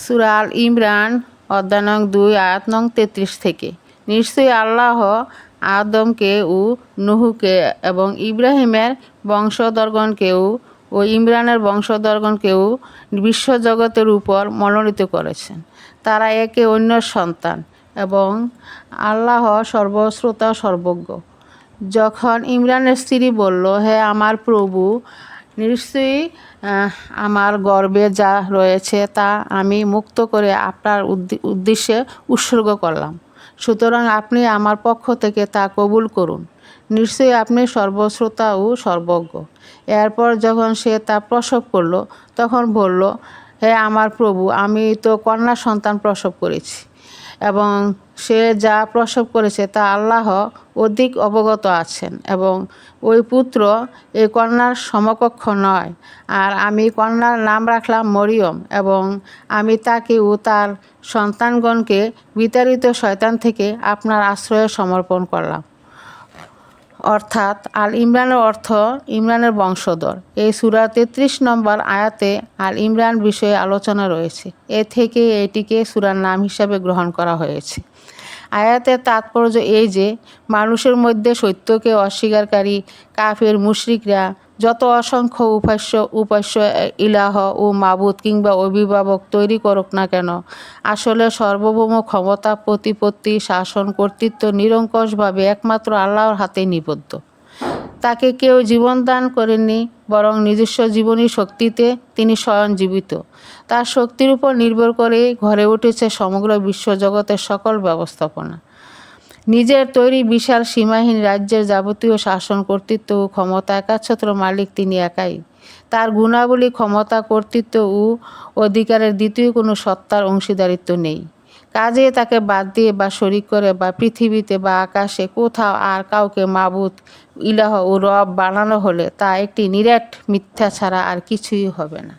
সূরা আল ইমরান অধ্যায় নং 2 আয়াত নং 33 থেকে। নিশ্চয়ই আল্লাহ আদমকে ও নূহকে এবং ইব্রাহিমের বংশধরগণকেও ও ইমরানের বংশধরগণকেও বিশ্বজগতের উপর মনোনীত করেছেন। তারা একে অন্যের সন্তান এবং আল্লাহ সর্বশ্রোতা সর্বজ্ঞ। যখন ইমরানের স্ত্রী বলল, হে আমার প্রভু, নিশ্চয়ই আমার গর্ভে যা রয়েছে তা আমি মুক্ত করে আপনার উদ্দেশ্যে উৎসর্গ করলাম, সুতরাং আপনি আমার পক্ষ থেকে তা কবুল করুন। নিশ্চয়ই আপনি সর্বশ্রোতা ও সর্বজ্ঞ। এরপর যখন সে তা প্রসব করল তখন বলল, হে আমার প্রভু, আমি তো কন্যা সন্তান প্রসব করেছি এবং সে যা প্রসব করেছে তা আল্লাহ অধিক অবগত আছেন এবং ওই পুত্র এই কন্যার সমকক্ষ নয়। আর আমি কন্যার নাম রাখলাম মরিয়ম এবং আমি তাকে ও তার সন্তানগণকে বিতাড়িত শয়তান থেকে আপনার আশ্রয়ে সমর্পণ করলাম। অর্থাৎ আল ইমরানের অর্থ ইমরানের বংশধর। এই সূরা 33 নম্বর আয়াতে আল ইমরান বিষয়ে আলোচনা রয়েছে। এ থেকে এটিকে সূরার নাম হিসাবে গ্রহণ করা হয়েছে। আয়াতের তাৎপর্য এই যে মানুষের মধ্যে সত্যকে অস্বীকারী কাফের মুশরিকরা যত অসংখ্য উপাস্য ইলাহ ও মাবুদ কিংবা অভিভাবক তৈরি করুক না কেন, আসলে সার্বভৌম ক্ষমতা, প্রতিপত্তি, শাসন, কর্তৃত্ব নিরঙ্কুশভাবে একমাত্র আল্লাহর হাতে নিবদ্ধ। তাকে কেউ জীবন দান করেননি, বরং নিজস্ব জীবনী শক্তিতে তিনি স্বয়ং জীবিত। তার শক্তির উপর নির্ভর করে গড়ে উঠেছে সমগ্র বিশ্বজগতের সকল ব্যবস্থাপনা। নিজের তৈরি বিশাল সীমাহীন রাজ্যের যাবতীয় শাসন, কর্তৃত্ব ও ক্ষমতা একচ্ছত্র মালিক তিনি একাই। তার গুণাবলী, ক্ষমতা, কর্তৃত্ব ও অধিকারের দ্বিতীয় কোনো সত্তার অংশীদারিত্ব নেই। কাজে তাকে বাদ দিয়ে বা শরিক করে বা পৃথিবীতে বা আকাশে কোথাও আর কাউকে মাবুদ, ইলাহ ও রব বানানো হলে তা একটি নিরেট মিথ্যা ছাড়া আর কিছুই হবে না।